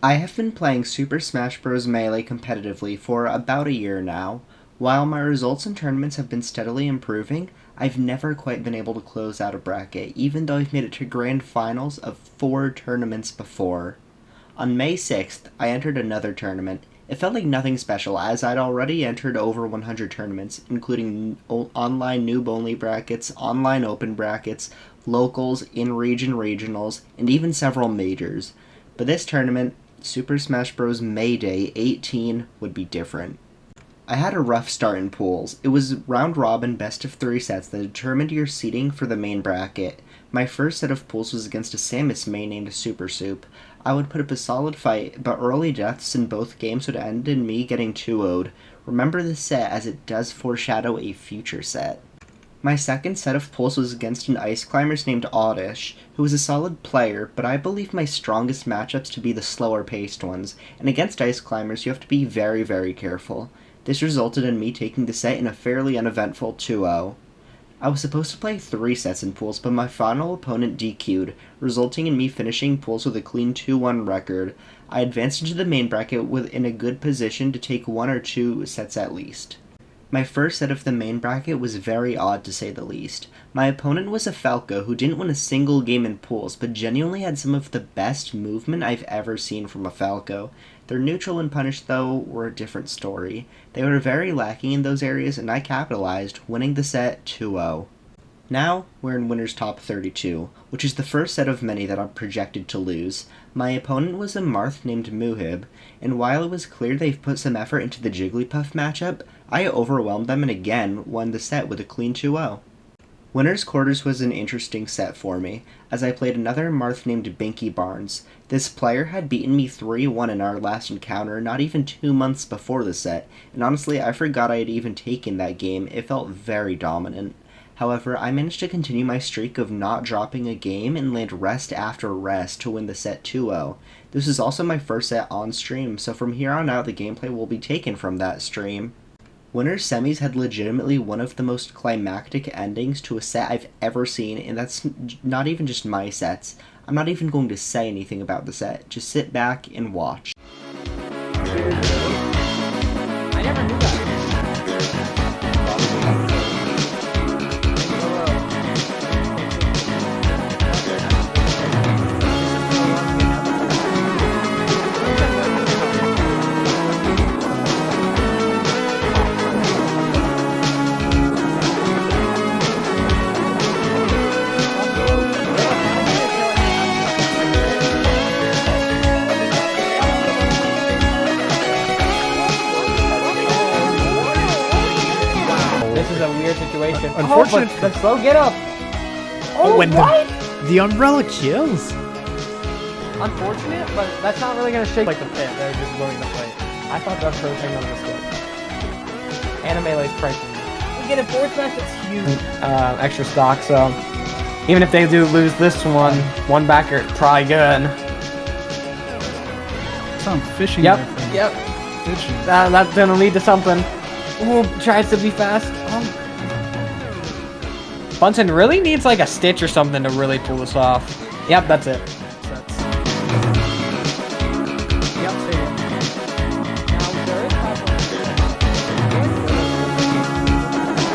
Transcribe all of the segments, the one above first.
I have been playing Super Smash Bros. Melee competitively for about a year now. While my results in tournaments have been steadily improving, I've never quite been able to close out a bracket, even though I've made it to grand finals of 4 tournaments before. On May 6th, I entered another tournament. It felt like nothing special, as I'd already entered over 100 tournaments, including online noob-only brackets, online open brackets, locals, in-region regionals, and even several majors. But this tournament, Super Smash Bros. Mayday 18, would be different. I had a rough start in pools. It was round-robin best-of-3 sets that determined your seeding for the main bracket. My first set of pools was against a Samus main named Super Soup. I would put up a solid fight, but early deaths in both games would end in me getting 2-0'd. Remember this set, as it does foreshadow a future set. My second set of pools was against an Ice Climbers named Oddish, who was a solid player, but I believe my strongest matchups to be the slower-paced ones, and against Ice Climbers you have to be very, very careful. This resulted in me taking the set in a fairly uneventful 2-0. I was supposed to play 3 sets in pools, but my final opponent DQ'd, resulting in me finishing pools with a clean 2-1 record. I advanced into the main bracket in a good position to take 1 or 2 sets at least. My first set of the main bracket was very odd to say the least. My opponent was a Falco who didn't win a single game in pools, but genuinely had some of the best movement I've ever seen from a Falco. Their neutral and punish, though, were a different story. They were very lacking in those areas, and I capitalized, winning the set 2-0. Now, we're in Winner's Top 32, which is the first set of many that I'm projected to lose. My opponent was a Marth named Muhib, and while it was clear they've put some effort into the Jigglypuff matchup, I overwhelmed them and again won the set with a clean 2-0. Winner's Quarters was an interesting set for me, as I played another Marth named Binky Barnes. This player had beaten me 3-1 in our last encounter not even 2 months before the set, and honestly I forgot I had even taken that game. It felt very dominant. However, I managed to continue my streak of not dropping a game and land rest after rest to win the set 2-0. This is also my first set on stream, so from here on out the gameplay will be taken from that stream. Winner's Semis had legitimately one of the most climactic endings to a set I've ever seen, and that's not even just my sets. I'm not even going to say anything about the set, just sit back and watch. I never knew that. This is a weird situation. Unfortunate. Oh, but the slow get up. Oh, when what? the umbrella kills. Unfortunate, but that's not really gonna shake like the pit. They're just willing to play. I thought that was thing on this good. Anime like pricing. We get a forward smash that's huge. Extra stock, so even if they do lose this one backer probably good. Some fishing. Yep. Reference. Yep. Fishing. That's gonna lead to something. Ooh, tries to be fast. Oh. Bunsen really needs like a stitch or something to really pull this off. Yep, that's it.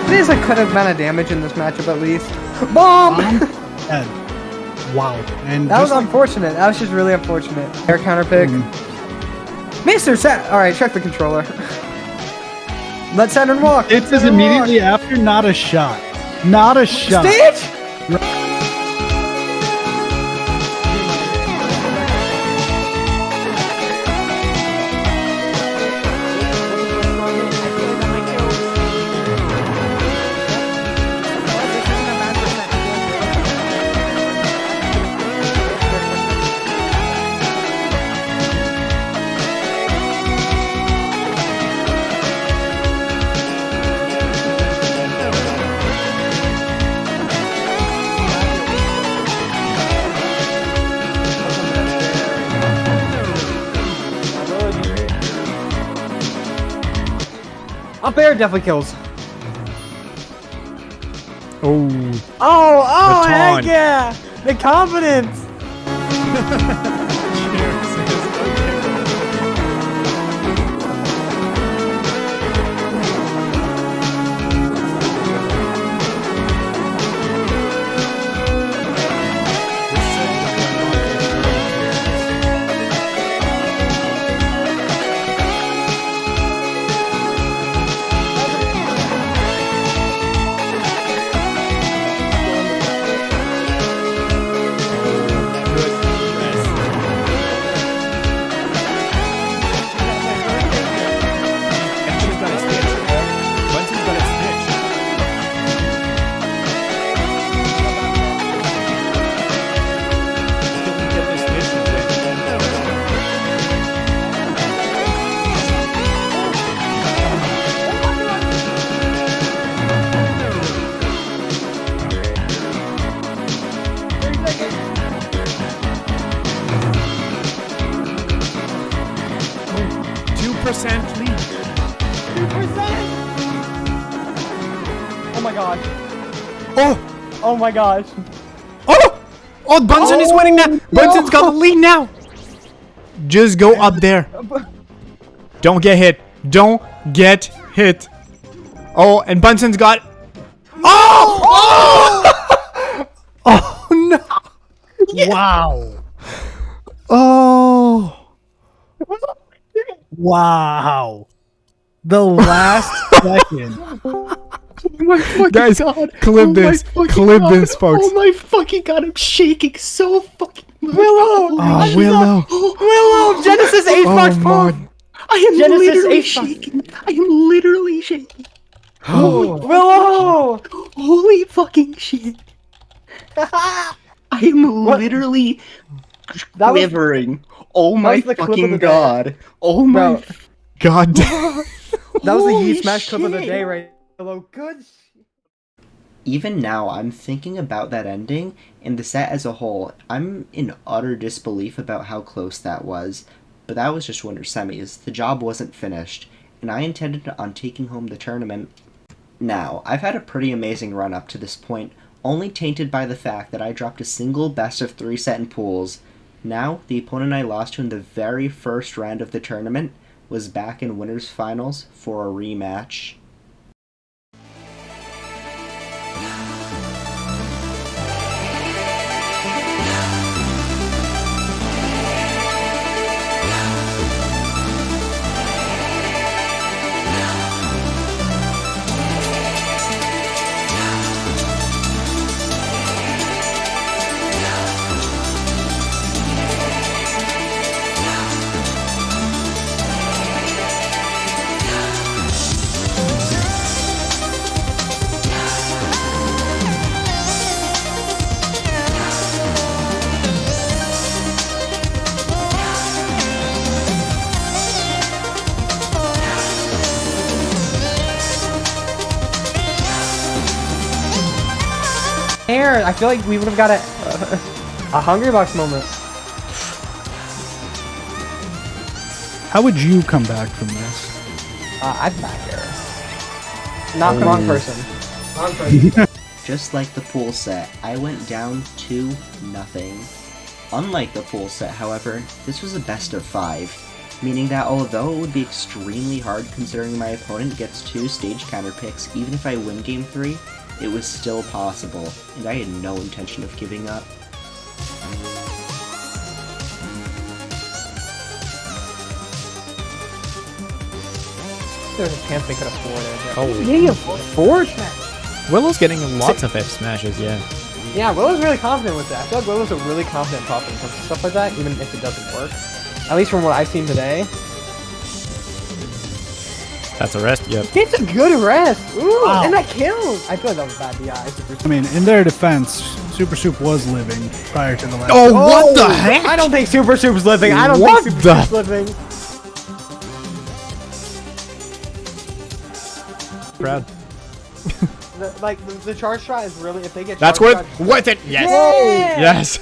There's a good amount of damage in this matchup at least. Bomb! Wow. And That was just like, unfortunate. That was just really unfortunate. Air counter pick. Mr. Set! Alright, check the controller. Let Saturn walk. it is immediately after not a shot. Not a shot. Stitch! Up air definitely kills. Oh. Oh, The heck taunt. yeah! The confidence! Cheers. 2% lead. 2%! Oh my gosh. Oh! Oh my gosh. Oh! Oh, Bunsen is winning now. Bunsen's got the lead now. Just go up there. Don't get hit. Don't get hit. Oh, and Bunsen's got... Oh! Oh, oh no. Wow. Oh. Wow. The last second. Oh my fucking Guys, god. clip Oh this. my fucking Clip god. this, folks. Oh my fucking god, I'm shaking so fucking much. Willow! Oh, Willow. Willow! Genesis H box Oh, pump! my... I am Genesis literally H-box. shaking. I am literally shaking. Oh. Willow! Holy fucking shit. I am literally That was, quivering. Oh my was the clip of fucking the day. god. Oh my. bro, God damn. that was the Holy Yeet Smash clip of the shit. day, right? Willow, good. Even now, I'm thinking about that ending and the set as a whole. I'm in utter disbelief about how close that was. But that was just winter semis. The job wasn't finished, and I intended on taking home the tournament. Now, I've had a pretty amazing run up to this point, only tainted by the fact that I dropped a single best of 3 set in pools. Now, the opponent I lost to in the very first round of the tournament was back in winners finals for a rematch. Aaron, I feel like we would have got a Hungry Box moment. How would you come back from this? I'd back Aaron. Not the wrong person. Wrong person. Just like the pool set, I went down 2-0. Unlike the pool set, however, this was a best of 5, meaning that although it would be extremely hard considering my opponent gets 2 stage counter picks even if I win game 3, it was still possible, and I had no intention of giving up. There's a chance they could afford it. Holy. Yeah, you afford Smash. Willow's getting lots of F smashes, yeah. Yeah, Willow's really confident with that. I feel like Willow's a really confident prop when it comes to stuff like that, even if it doesn't work. At least from what I've seen today. That's a rest, yep. It's a good rest. Ooh, Wow. and that kills. I feel like that was bad DI. I mean, in their defense, Super Soup was living prior to the last. Oh, what the heck? I don't think Super Soup's living. I don't What think Super the- Soup's living. Proud. The charge shot is really, if they get That's charge worth it. Yes. Yeah! Yes.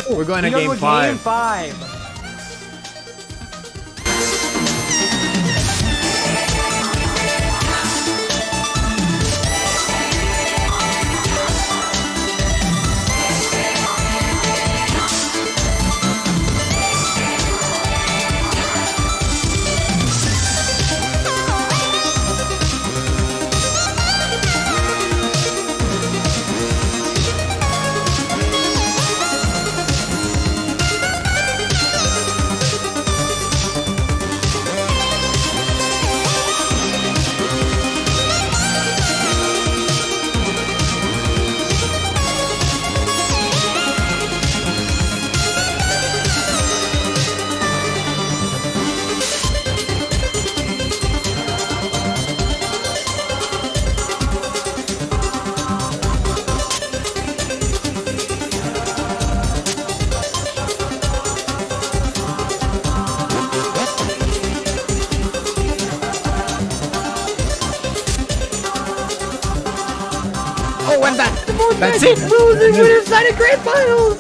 We're going to We go game to 5. Game 5. done that. That's it. Losing winner's side of grand finals.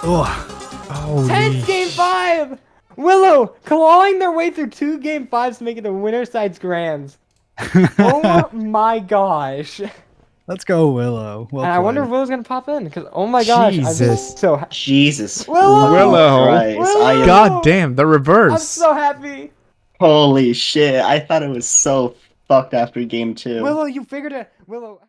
Oh, Tense game 5. Willow clawing their way through 2 game 5s to make it the winner's side's grands. Oh my gosh. Let's go, Willow. Well And I wonder if played. Willow's gonna pop in because oh my gosh, I'm Jesus. so happy. Jesus Willow! Christ. I am, God damn, the I'm reverse. so happy. holy shit. I thought it was so fucked after game 2. Willow, you figured it. Willow.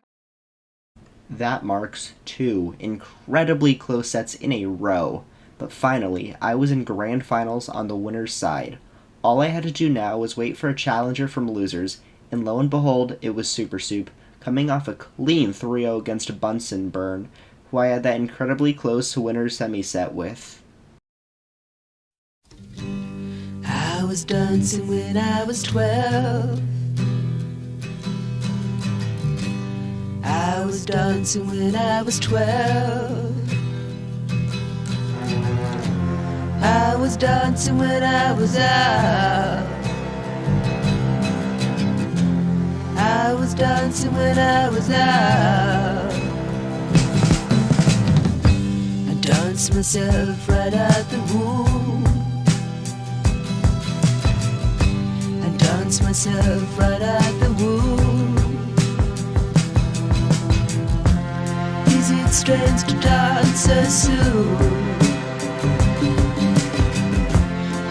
That marks 2 incredibly close sets in a row. But finally, I was in grand finals on the winner's side. All I had to do now was wait for a challenger from losers, and lo and behold, it was Super Soup, coming off a clean 3-0 against Bunsen Burn, who I had that incredibly close to winner's semi-set with. I was dancing when I was 12. I was dancing when I was 12. I was dancing when I was out. I was dancing when I was out. I danced myself right out the womb. I danced myself right out the womb. Is it strange to dance so soon?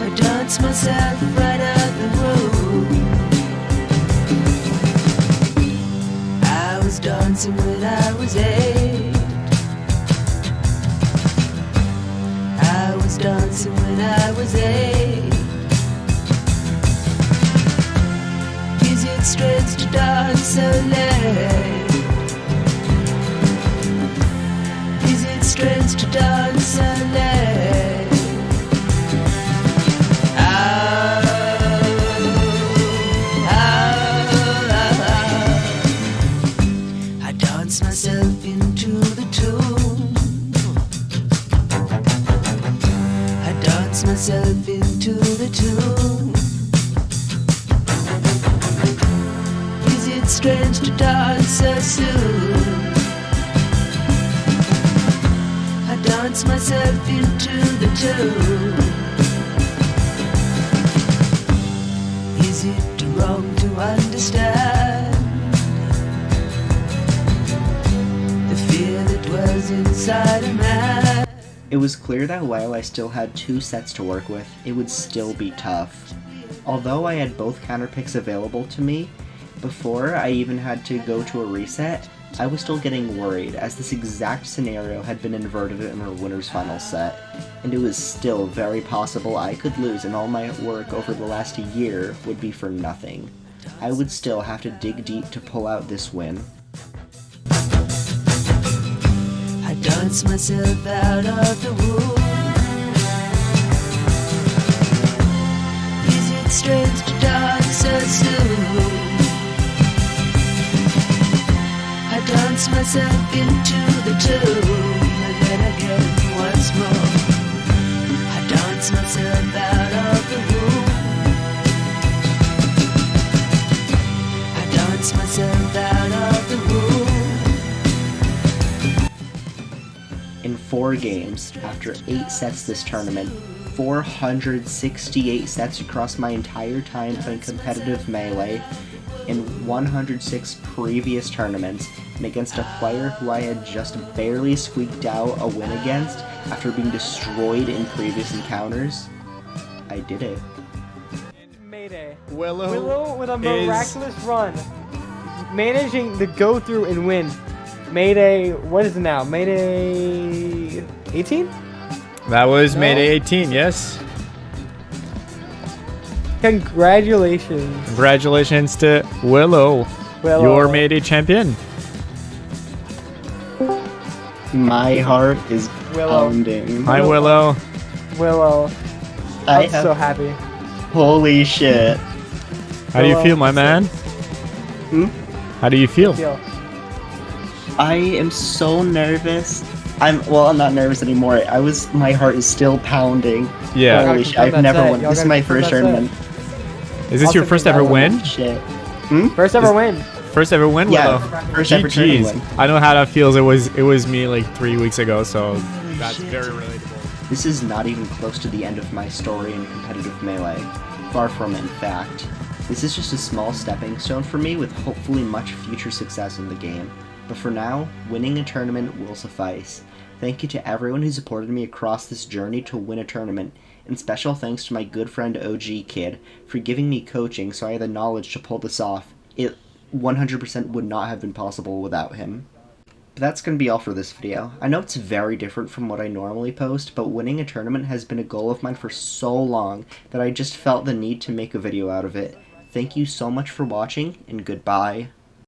I danced myself right out the room. I was dancing when I was 8. I was dancing when I was 8. Is it strange to dance so late? Is it strange to dance so late? I dance myself into the tune. I dance myself into the tune. Is it strange to dance so soon? I dance myself into the tune. Is it wrong to understand the fear that was inside a man? It was clear that while I still had 2 sets to work with, it would still be tough. Although I had both counterpicks available to me, before I even had to go to a reset, I was still getting worried as this exact scenario had been inverted in our winner's final set, and it was still very possible I could lose and all my work over the last year would be for nothing. I would still have to dig deep to pull out this win. I dance myself out of the womb. Is it strange to dance so soon? I dance myself into the tune, and then again once more. I dance myself out of the room. I dance myself out of the room. In 4 games, after 8 sets this tournament, 468 sets across my entire time playing competitive Melee, in 106 previous tournaments, and against a player who I had just barely squeaked out a win against after being destroyed in previous encounters, I did it. Mayday. Willow, Willow with a miraculous run, managing to go through and win. Mayday, what is it now? Mayday 18? That was No. Mayday 18, yes. Congratulations. Congratulations to Willow, Willow. your Mayday champion. My heart is Willow. pounding. Hi, Willow. Willow. I I'm have, so happy. holy shit. How do you Willow, feel, my man? How do you feel? I am so nervous. I'm not nervous anymore. My heart is still pounding. Yeah. Holy shit, I've never won. Y'all This is gotta my confirm first that set. tournament. Is this your first ever win? Shit. First ever win. First ever win Yeah, with a first ever tournament GG's. win. I know how that feels. It was me like 3 weeks ago, so that's very relatable. This is not even close to the end of my story in competitive Melee. Far from it, in fact. This is just a small stepping stone for me with hopefully much future success in the game. But for now, winning a tournament will suffice. Thank you to everyone who supported me across this journey to win a tournament, and special thanks to my good friend OG Kid for giving me coaching so I had the knowledge to pull this off. It 100% would not have been possible without him. But that's going to be all for this video. I know it's very different from what I normally post, but winning a tournament has been a goal of mine for so long that I just felt the need to make a video out of it. Thank you so much for watching, and goodbye.